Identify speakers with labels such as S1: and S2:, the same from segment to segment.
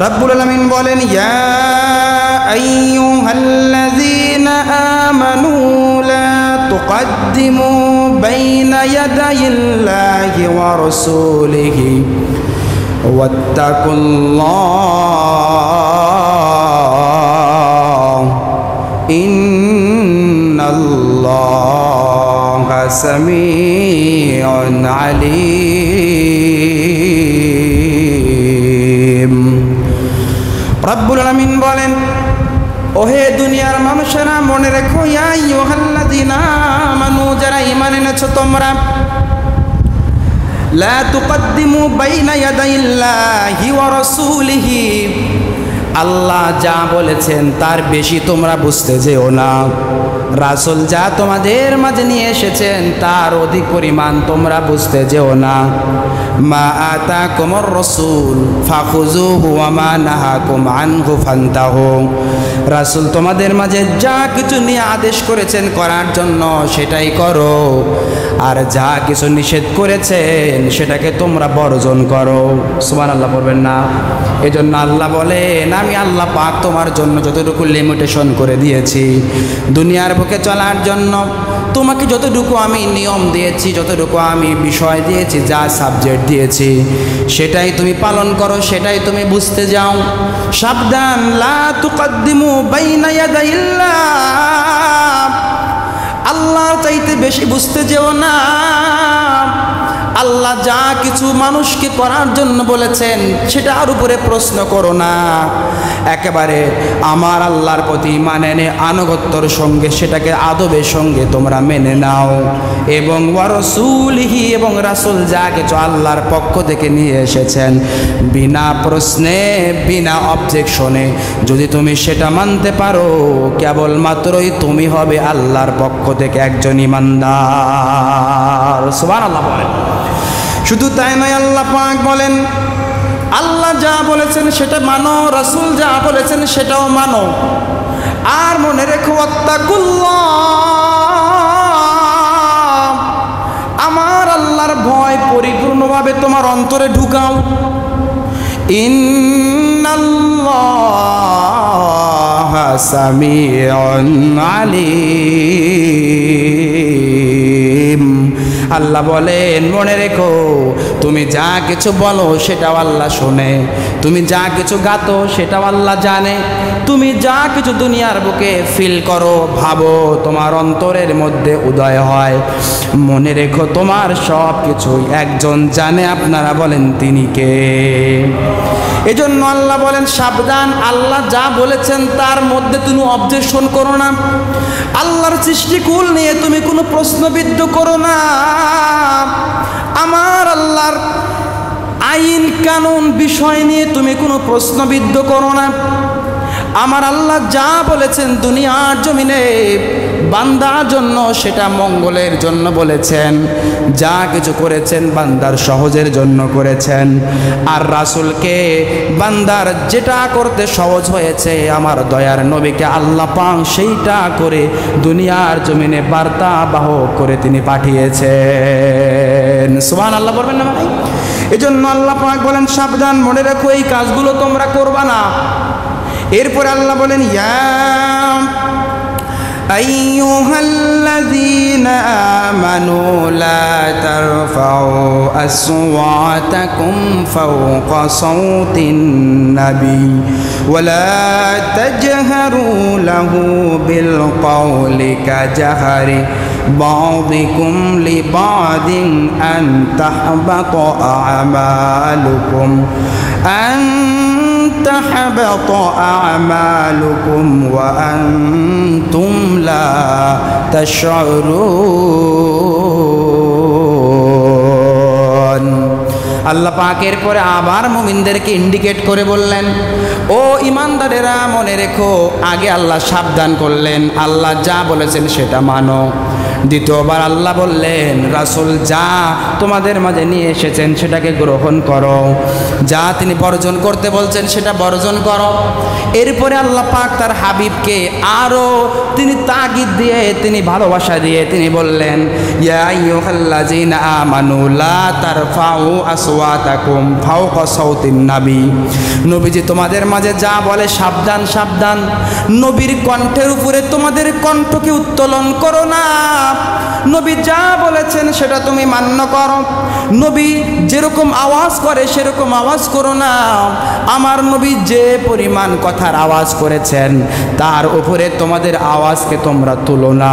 S1: রব্বুল আলামিন বলেন, ইয়া আইয়ুহাল্লাযীনা আমানু লা তুকদ্দিমু বাইনা ইয়াদাইল্লাহি ওয়া রাসূলিহি ওয়াত্তাকুল্লাহ ইন্নাল্লাহা সামিউন আলীম। রব্বুল আলামিন বলেন, ওহে দুনিয়ার মানুষেরা মনে রেখো, ইয়া আইয়ুহাল্লাযীনা আমানু, যারা ঈমান এনেছো তোমরা, লা তুকদ্দিমু বাইনা ইয়াদাইল্লাহি ওয়া রাসূলিহি, আল্লাহ যা বলেছেন তার বেশি তোমরা বুঝতে যেও না। রাসূল যা তোমাদের মাঝে নিয়ে এসেছেন তার অধিক পরিমাণ তোমরা বুঝতে যেও না। মা আতাকুমুর রাসূল ফাখুযুহু ওয়া মা নাহাকুম আনহু ফান্তাহু, রাসূল তোমাদের মাঝে যা কিছু নিয়ে আদেশ করেছেন করার জন্য সেটাই করো, আর যা কিছু নিষেধ করেছেন সেটাকে তোমরা বর্জন করো। সুবহানাল্লাহ বলবেন না? এজন্য আল্লাহ বলেন, আমি আল্লাহ পাক তোমার জন্য যতটুকু লিমিটেশন করে দিয়েছি দুনিয়ার বুকে চলার জন্য, তোমাকে যতটুকু আমি নিয়ম দিয়েছি, যতটুকু আমি বিষয় দিয়েছি, যা সাবজেক্ট দিয়েছি সেটাই তুমি পালন করো, সেটাই তুমি বুঝতে যাও। সাবধান, লা তুকদ্দিমু বাইনা ইয়াদাইল্লাহ, আল্লাহর চাইতে বেশি বুঝতে যেও না। আল্লাহ যা কিছু মানুষকে করার জন্য বলেছেন সেটার উপরে প্রশ্ন করো না, একেবারে আমার আল্লাহর প্রতি ঈমান এনে আনুগত্যর সঙ্গে সেটাকে আদবের সঙ্গে তোমরা মেনে নাও। এবং ওয়া রাসূলিহি, এবং রাসূল যা কিছু আল্লাহর পক্ষ থেকে নিয়ে এসেছেন বিনা প্রশ্নে বিনা অবজেকশনে যদি তুমি সেটা মানতে পারো, কেবলমাত্রই তুমি হবে আল্লাহর পক্ষ থেকে একজন ঈমানদার। সুবহানাল্লাহ বলেন। শুধু তাই নয়, আল্লাহ পাক বলেন, আল্লাহ যা বলেছেন সেটা মানো, রাসূল যা বলেছেন সেটাও মানো, আর মনে রেখো ওয়াত্তাকুল্লাহ, আমার আল্লাহর ভয় পরিপূর্ণভাবে তোমার অন্তরে ঢুকাও। ইন্নাল্লাহা সামিউন আলীম। আল্লাহ বলেন, মনে রেখো তুমি যা কিছু বলো সেটাও আল্লাহ শোনে, তুমি যা কিছু গাতো সেটাও আল্লাহ জানে, তুমি যা কিছু দুনিয়ার বুকে ফিল করো, ভাবো, তোমার অন্তরের মধ্যে উদয় হয়, মনে রেখো তোমার সব কিছুই একজন জানে। আপনারা বলেন তিনি কে? এজন্য আল্লাহ বলেন, সাবধান, আল্লাহ যা বলেছেন তার মধ্যে তুমি অবজেকশন করো না, আল্লাহর সৃষ্টিকুল নিয়ে তুমি কোনো প্রশ্নবিদ্ধ করো না, আমার আল্লাহর আইন কানুন বিষয় নিয়ে তুমি কোনো প্রশ্নবিদ্ধ করো না। আমার আল্লাহ যা বলেছেন দুনিয়ার জমিনে বান্দার জন্য সেটা মঙ্গলের জন্য বলেছেন, যা কিছু করেছেন বান্দার সহজের জন্য করেছেন। আর রাসূলকে বান্দার যেটা করতে সহজ হয়েছে আমার দয়ার নবীকে আল্লাহ পাক সেইটা করে দুনিয়ার জমিনে বার্তা বাহক করে তিনি পাঠিয়েছেন। সুবহানাল্লাহ বলবেন না ভাই? এজন্য আল্লাহ পাক বলেন, সাবধান, মনে রাখো এই কাজগুলো তোমরা করবা না। এরপর আল্লাহ বলেন, ইয়া আইয়ুহাল্লাযীনা আমানু লা তারফাউ আসওয়াতাকুম ফাওকা সাওতিন নবী ওয়া লা তাজহারু লাহু বিল কওলি কাজহারি বাযিকুম লিবাযিন আন তাহবাতা আ'মালুকুম تحبط أعمالكم وأنتم لا تشعرون। আল্লাহ পাকের পরে আবার মুমিনদেরকে ইন্ডিকেট করে বললেন, ও ঈমানদারেরা মনে রেখো, আগে আল্লাহ সাবধান করলেন, আল্লাহ যা বলেছেন সেটা মানো, দ্বিতীয়বার আল্লাহ বললেন, রাসূল যা তোমাদের মাঝে নিয়ে এসেছেন সেটাকে গ্রহণ করো, যা তিনি বর্জন করতে বলছেন সেটা বর্জন করো। এরপরে আল্লাহ পাক তার হাবিবকে আরও তিনি তাগিদ দিয়ে, তিনি ভালোবাসা দিয়ে তিনি বললেন, ইয়া আইয়ুহাল্লাযীনা আমানু লা তারফাউ আসওয়াতাকুম ফাওকা সাওতিন নবী। নবীজি তোমাদের মাঝে যা বলে সাবধান সাবধান, নবীর কণ্ঠের উপরে তোমাদের কণ্ঠকে উত্তোলন করো না। নবী যা বলেছেন সেটা তুমি মান্য করো, নবী যেরকম আওয়াজ করে সেরকম আওয়াজ করো না। আমার নবী যে পরিমাণ কথার আওয়াজ করেছেন তার উপরে তোমাদের আওয়াজকে তোমরা তুলো না।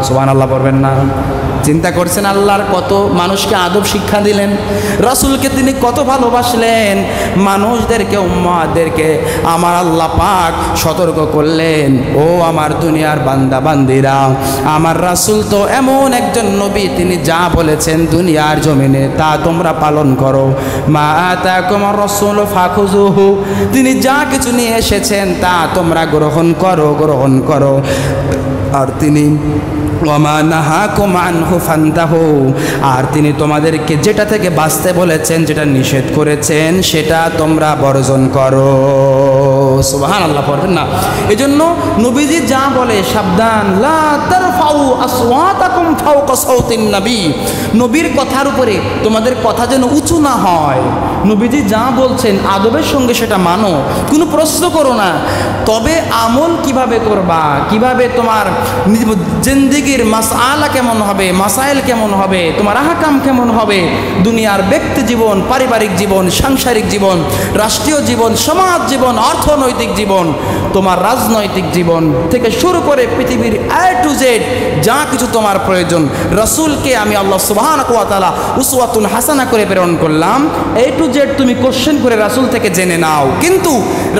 S1: সুবহানাল্লাহ বলবেন না? চিন্তা করছেন আল্লাহর কত মানুষকে আদব শিক্ষা দিলেন, রাসূলকে তিনি কত ভালোবাসলেন, মানুষদেরকে উম্মাদেরকে আমার আল্লাহ পাক সতর্ক করলেন, ও আমার দুনিয়ার বান্দা বান্দিরা, আমার রাসূল তো এমন একজন নবী, তিনি যা বলেছেন দুনিয়ার জমিনে তা তোমরা পালন করো। মা আতাকুমুর রাসূলু ফাখুযুহু, তিনি যা কিছু নিয়ে এসেছেন তা তোমরা গ্রহণ করো, গ্রহণ করো। আর তিনি ওয়ামা নাহাকুম আনহু ফান্তাহু, আর তিনি তোমাদেরকে যেটা থেকে বাঁচতে বলেছেন, যেটা নিষেধ করেছেন সেটা তোমরা বর্জন করো। সুবহানাল্লাহ পড়বেন না? এজন্য নবীজি যা বলে সাবধান, লা তারফাউ আসওয়াতাকুম ফাওকা সাওতিন নবী, নবীর কথার উপরে তোমাদের কথা যেন উঁচু না হয়। নবীজি যা বলছেন আদবের সঙ্গে সেটা মানো, কোনো প্রশ্ন করো না। তবে আমল কিভাবে করবা, কিভাবে তোমার জিন্দেগির মাসআলা কেমন হবে, মাসাইল কেমন হবে, তোমার আহকাম কেমন হবে, দুনিয়ার ব্যক্তি জীবন, পারিবারিক জীবন, সাংসারিক জীবন, রাষ্ট্রীয় জীবন, সমাজ জীবন, অর্থনৈতিক জীবন, তোমার রাজনৈতিক জীবন থেকে শুরু করে পৃথিবীর A to Z যা কিছু তোমার প্রয়োজন, রাসূলকে আমি আল্লাহ সুবহানাহু ওয়া তাআলা উসওয়াতুন হাসানা করে প্রেরণ করলাম। A to Z তুমি কোশ্চেন করে রাসূল থেকে জেনে নাও, কিন্তু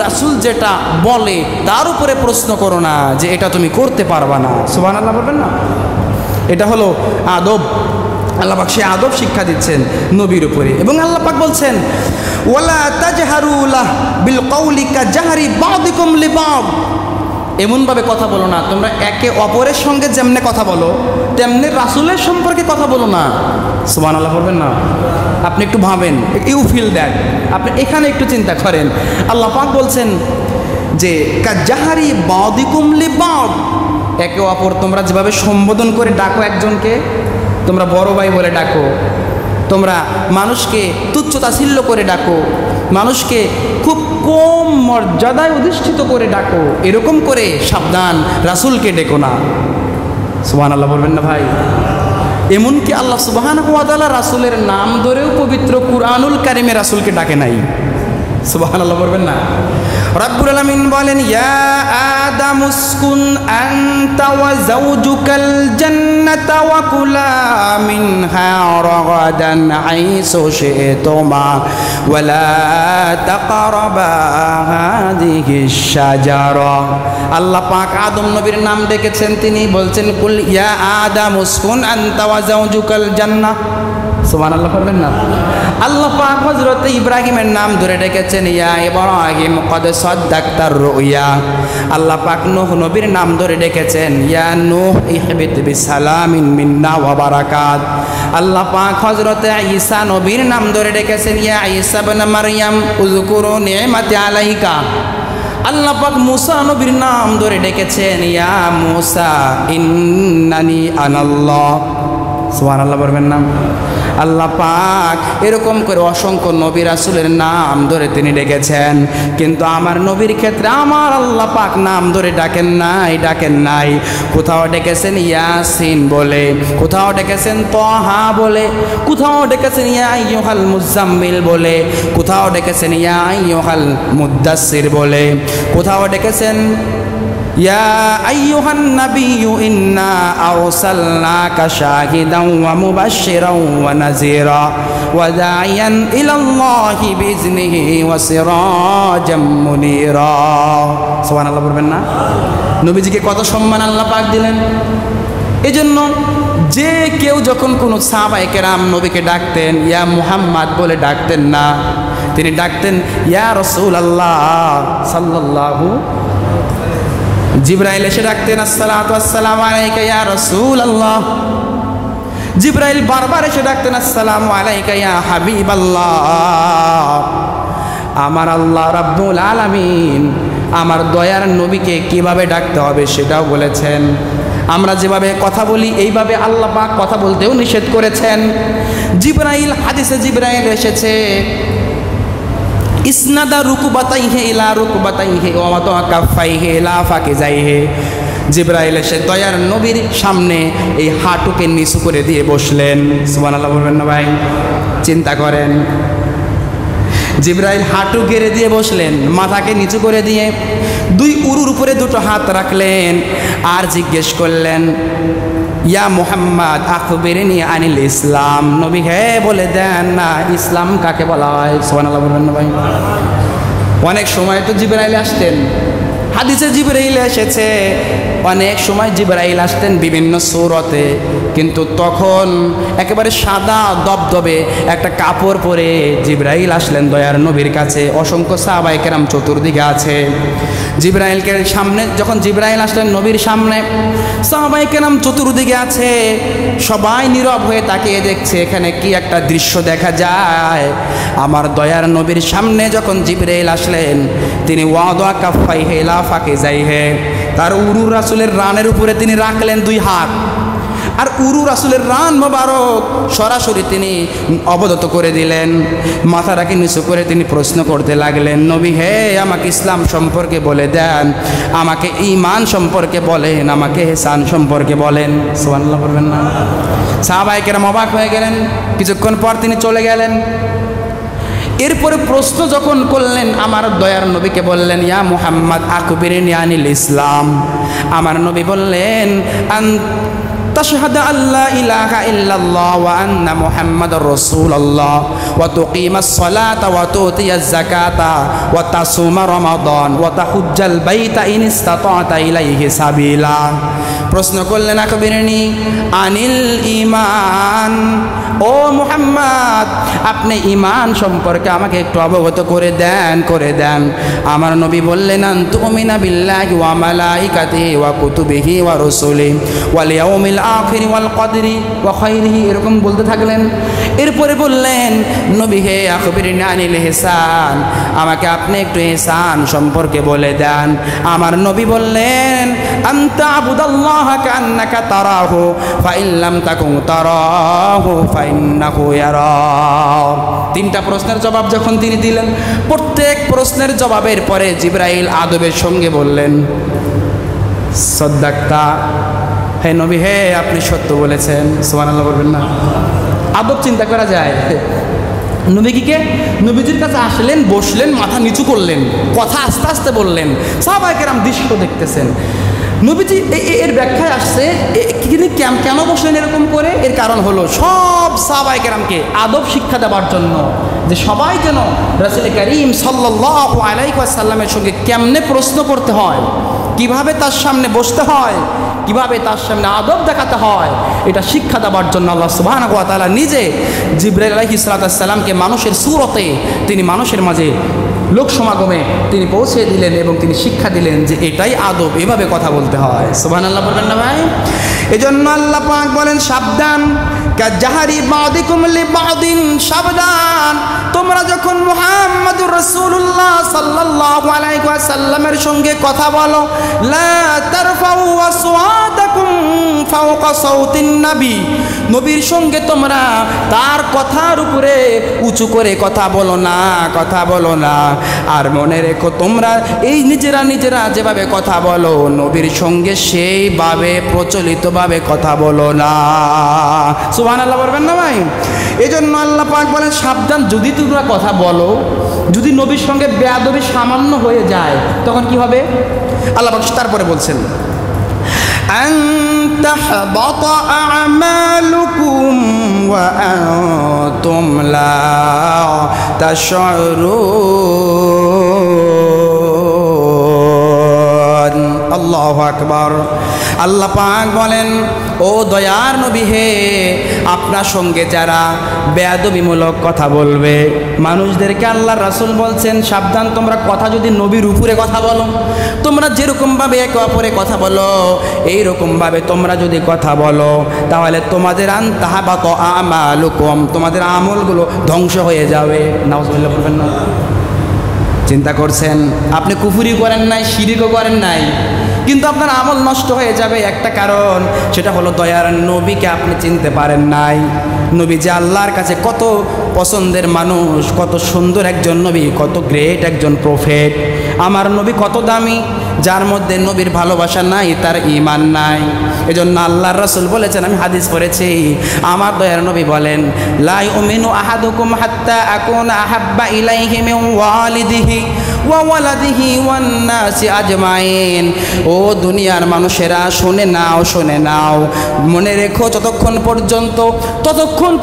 S1: রাসূল যেটা বলে তার উপরে প্রশ্ন করো না যে এটা তুমি করতে পারবা না। সুবহানাল্লাহ বলবেন না? এটা হলো আদব। আল্লাহ পাক সে আদব শিক্ষা দিচ্ছেন নবীর উপরে। এবং আল্লাহ পাক বলছেন, ওয়ালা তাজহারু লাহ বিল কওলি কাজাহরি বাদিকুম লিবাদ, এমনভাবে কথা বলো না, তোমরা একে অপরের সঙ্গে যেমনে কথা বলো তেমনি রাসূলের সম্পর্কে কথা বলো না। সুবহানাল্লাহ বলবেন না? আপনি একটু ভাবেন, ইউ ফিল দ্যাট, আপনি এখানে একটু চিন্তা করেন। আল্লাহ পাক বলছেন যে কাজাহরি বাদিকুম লিবাদ, একে অপর তোমরা যেভাবে সম্বোধন করে ডাকো একজনকে, তোমরা বড় ভাই বলে ডাকো, তোমরা মানুষকে তুচ্ছ তাচ্ছিল্য করে ডাকো, মানুষকে খুব কম মর্যাদায় অধিষ্ঠিত করে ডাকো, এরকম করে সাবধান রাসূলকে ডেকো না। সুবহানাল্লাহ বলবেন না ভাই? এমনকি আল্লাহ সুবহানাহু ওয়া তাআলা রাসূলের নাম ধরেও পবিত্র কুরআনুল কারিমে রাসূলকে ডাকে নাই। সুবহানাল্লাহ বলবেন না? রব্বুল আলামিন বলেন, ইয়া আদামু উসকুন আনতা ওয়া যাওজুকাল জান্নাতা ওয়া কুলা মিনহা রাগাদান হাইসু শি'তুমা ওয়া লা তাকরাবা হাযিহিশ শাজারা। আল্লাহ পাক আদম নবীর নাম ডেকেছেন, তিনি বলছেন, কুল ইয়া আদামু উসকুন আনতা ওয়া যাওজুকাল জান্নাহ। সুবহানাল্লাহ বলবেন না? আল্লাহ পাক হযরত ইব্রাহিমের নাম ধরে ডেকেছেন, ইয়া ইব্রাহিম কদ সাদ্দাকতার রুয়া। আল্লাহ পাক নূহ নবীর নাম ধরে ডেকেছেন, ইয়া নূহ ইহবিত বিসালামিন মিন্না ওয়া বারাকাত। আল্লাহ পাক হযরত ঈসা নবীর নাম ধরে ডেকেছেন, ইয়া ঈসা ইবনে মারইয়াম উযকুরু নি'মাতি আলাইকা। আল্লাহ পাক মুসা নবীর নাম ধরে ডেকেছেন, ইয়া মুসা ইন্নানি আনাল্লাহ। সুবহানাল্লাহ বলবেন না? আল্লাহ পাক এরকম করে অসংখ্য নবী রাসূলের নাম ধরে তিনি ডেকেছেন, কিন্তু আমার নবীর ক্ষেত্রে আমার আল্লাহ পাক নাম ধরে ডাকেন নাই, ডাকেন নাই। কোথাও ডেকেছেন ইয়াসিন বলে, কোথাও ডেকেছেন তাহা বলে, কোথাও ডেকেছেন ইয়া আইয়ুহাল মুজাম্মিল বলে, কোথাও ডেকেছেন ইয়া আইয়ুহাল মুদ্দাসসির বলে, কোথাও ডেকেছেন ইয়া আইয়ুহান নাবিয়্যু ইন্না আরসালনাকা শাহিদান ওয়া মুবাশশিরান ওয়া নাযীরা ওয়া দা'iয়ান ইলাল্লাহি বিইজনিহি ওয়া সিরাজাম মুনীরা। সুবহানাল্লাহ বলবেন না? নবীজিকে কত সম্মান আল্লাহ পাক দিলেন। এজন্য যে কেউ যখন কোনো সাহাবায়ে কেরাম নবীকে ডাকতেন, ইয়া মুহাম্মদ বলে ডাকতেন না, তিনি ডাকতেন ইয়া রাসূলুল্লাহ সাল্লাল্লাহু জিবরাইল এসে ডাকতেন আসসালাতু আসসালামু আলাইকা ইয়া রাসূলুল্লাহ। জিবরাইল বারবার এসে ডাকতেন আসসালামু আলাইকা ইয়া হাবিবাল্লাহ। আমার আল্লাহ রাব্বুল আলামিন আমার দয়ার নবীকে কিভাবে ডাকতে হবে সেটাও বলেছেন। আমরা যেভাবে কথা বলি এইভাবে আল্লাহ পাক কথা বলতেও নিষেধ করেছেন। জিবরাইল, হাদিসে জিবরাইল এসেছে, ইসনাদা রুকুবাতাইহি ইলা রুকুবাতাইহি ওয়া মাতা কাফাইহি ইলা ফাকিজাইহি। জিবরাইল এসে দয়ার নবীর সামনে এই হাঁটুকে নিচু করে দিয়ে বসলেন। সুবহানাল্লাহ বলবেন না ভাই? চিন্তা করেন, জিবরাইল হাঁটু গেড়ে দিয়ে বসলেন, মাথাকে নিচু করে দিয়ে দুই উরুর উপরে দুটো হাত রাখলেন আর জিজ্ঞেস করলেন, ইয়া মুহাম্মদ আখবিরনি আনিল ইসলাম। নবী হে বলে দেন না ইসলাম কাকে বলা হয়। সুবহানাল্লাহ বলবেন না ভাই? অনেক সময় তো জিবরাইল আসতেন, হাদিসে জিবরাইল এসেছে অনেক সময় জিবরাইল আসতেন বিভিন্ন সূরতে, কিন্তু তখন একেবারে সাদা দবদবে একটা কাপড় পরে জিবরাইল আসলেন দয়ার নবীর কাছে। অসংখ্য সাহাবায়ে কেরাম চতুর্দিকে আছে। জিবরাইলকে সামনে যখন জিবরাইল আসলেন নবীর সামনে, সাহাবায়ে কেরাম চতুর্দিকে আছে, সবাই নীরব হয়ে তাকিয়ে দেখছে এখানে কি একটা দৃশ্য দেখা যায়। আমার দয়ার নবীর সামনে যখন জিবরাইল আসলেন, তিনি ওয়াদা কাফাইহি ইলা ফাকিজাইহি, তার উরু রাসূলের রানের উপরে তিনি রাখলেন দুই হাত, আর উরু রাসূলের রান মোবারক সরাসরি তিনি অবদত করে দিলেন। মাথাটাকে নিচু করে তিনি প্রশ্ন করতে লাগলেন, নবী হে আমাকে ইসলাম সম্পর্কে বলে দেন, আমাকে ঈমান সম্পর্কে বলেন, আমাকে ইহসান সম্পর্কে বলেন। সুবহানাল্লাহ বলবেন না? সাহাবায়ে কেরাম অবাক হয়ে গেলেন। কিছুক্ষণ পর তিনি চলে গেলেন। এরপরে প্রশ্ন যখন করলেন আমার দয়ার নবীকে বললেন, ইয়া মুহাম্মদ আখবিরনি আনিল ইসলাম। আমার নবী বললেন, তাশহাদু আল্লা ইলাহা ইল্লাল্লাহ ওয়া আন্না মুহাম্মাদার রাসূলুল্লাহ ওয়া তুকিমাস সালাতা ওয়া তুতিয়াজ যাকাতা ওয়া তাসুমা রমাদান ওয়া তাহুজ্জাল বাইতা ইন ইসতাতা'তা ইলাইহি সাবিলা। প্রশ্ন করলেন আখবিরনি আনিল ঈমান, ও মুহাম্মদ আপনি ঈমান সম্পর্কে আমাকে একটু অবগত করে দেন। আমার নবী বললেন, আন তুমিনা বিল্লাহি ওয়া মালাইকাতিহি ওয়া কুতুবিহি ওয়া রুসুলিহি ওয়াল ইয়াউমিল আখির ওয়াল কদরি ওয়া খাইরিহি, এরকম বলতে থাকলেন। এরপরে বললেন, নবী হে আখবিরনি আনিল ইহসান, আমাকে আপনি একটু ইহসান সম্পর্কে বলে দেন। আমার নবী বললেন, আনতা আবুদাল্লাহ কান্নাকা তারাহু ফা ইন লাম তাকুন তারাহু ফা ইন্নাহু ইয়ারাক। তিনটা প্রশ্নের জবাব যখন তিনি দিলেন, প্রত্যেক প্রশ্নের জবাবের পরে জিবরাইল আদবের সঙ্গে বললেন, সাদ্দাকতা, হে নবী হে আপনি সত্য বলেছেন। সুবহানাল্লাহ বলবেন না? আদব চিন্তা করা যায়। নবীকে নবীজির কাছে আসলেন, বসলেন, মাথা নিচু করলেন, কথা আস্তে আস্তে বললেন। সাহাবায়ে কেরাম দৃশ্য দেখতেছেন। নবীজি এর ব্যাখ্যায় আসছে তিনি কেন বসলেন এরকম করে। এর কারণ হলো সব সাহাবায়ে কেরামকে আদব শিক্ষা দেওয়ার জন্য, যে সবাই যেন রাসূল করিম সাল্লাল্লাহু আলাইহি ওয়াসাল্লামের সঙ্গে কেমনে প্রশ্ন করতে হয়, কিভাবে তার সামনে বসতে হয়, কিভাবে তার সামনে আদব দেখাতে হয়, এটা শিক্ষা দেওয়ার জন্য আল্লাহ সুবহানাহু ওয়া তাআলা নিজে জিবরাইল আলাইহিস সালামকে মানুষের সূরতে তিনি মানুষের মাঝে লোক সমাগমে তিনি পৌঁছে দিলেন এবং তিনি শিক্ষা দিলেন যে এটাই আদব, এভাবে কথা বলতে হয়। সুবহানাল্লাহ বলবেন না ভাই? এজন্য আল্লাহ পাক বলেন, সাবধান, কাজাহারি বাদিকুম লিবাদিন, সাবধান, তোমরা যখন মুহাম্মদুর রাসূলুল্লাহ সাল্লাল্লাহু আলাইহি ওয়াসাল্লামের সঙ্গে কথা বলো, লা তারফাউ আসওয়াতাকুম ফাওকা সাউতিন নবী, নবীর সঙ্গে তোমরা তার কথার উপরে উঁচু করে কথা বলো না। আর মনে রেখো, তোমরা এই নিজেরা যেভাবে কথা বলো নবীর সঙ্গে সেইভাবে প্রচলিতভাবে কথা বলো না। সুবহানাল্লাহ বলবেন না ভাই? এই জন্য আল্লাহ পাক বলেন, সাবধান, যদি তোমরা কথা বলো, যদি নবীর সঙ্গে বেয়াদবি সামান্য হয়ে যায় তখন কি হবে? আল্লাহ পাক তারপরে বলছেন, আন তাহবাতা আমালুকুম ওয়া আনতুম লা তাশউরুন। আল্লাহু আকবার। আল্লাহ পাক বলেন, ও দয়ার নবী হে, আপনার সঙ্গে যারা বেয়াদবিমূলক কথা বলবে মানুষদেরকে আল্লাহর রাসূল বলছেন সাবধান, তোমরা কথা যদি নবীর উপরে কথা বলো, তোমরা যেরকমভাবে একে অপরে কথা বলো এইরকমভাবে তোমরা যদি কথা বলো তাহলে তোমাদের আনতাহাবাত আমালুকুম, তোমাদের আমলগুলো ধ্বংস হয়ে যাবে। নাউজুবিল্লাহ বলবেন না? চিন্তা করছেন আপনি কুফরি করেন নাই, শিরকও করেন নাই, কিন্তু আপনার আমল নষ্ট হয়ে যাবে একটা কারণ, সেটা হলো দয়ার নবীকে আপনি চিনতে পারেন নাই। নবী যে আল্লাহর কাছে কত পছন্দের মানুষ, কত সুন্দর একজন নবী, কত গ্রেট একজন প্রফেট। আমার নবী কত দামি, যার মধ্যে নবীর ভালোবাসা নাই তার ঈমান নাই। এজন্য আল্লাহর রাসূল বলেছেন, আমি হাদিস পড়েছি, আমার দয়ার নবী বলেন, লা ইউমিনু আহাদুকুম হাত্তা আকুনা আহাব্বা ইলাইহি মিন ওয়ালিদিহি ওয়া ওয়ালাদিহি ওয়ান নাসি আজমাইন। ও দুনিয়ার মানুষেরা শুনে নাও, শুনে নাও, মনে রেখো ততক্ষণ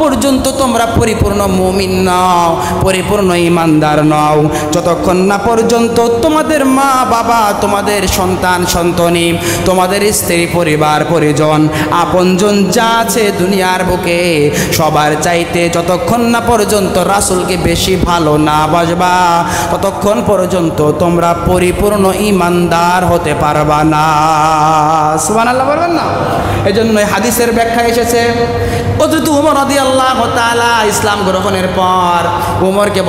S1: পর্যন্ত তোমরা পরিপূর্ণ মুমিন নও, পরিপূর্ণ ঈমানদার নও, যতক্ষণ না পর্যন্ত তোমাদের মা বাবা, তোমাদের সন্তান সন্তনি, তোমাদের স্ত্রী পরিবার পরিজন আপনজন যা আছে দুনিয়ার বুকে সবার চাইতে যতক্ষণ না পর্যন্ত রাসূলকে বেশি ভালো না বাসবা ততক্ষণ পর্যন্ত তোমরা পরিপূর্ণ ঈমানদার হতে পারবা না। সুবহানাল্লাহ বলবেন না? এজন্য হাদিসের ব্যাখ্যা এসেছে, হযরত ওমর রাদিয়াল্লাহু তাআলা ইসলাম গ্রহণের পর ওমরকে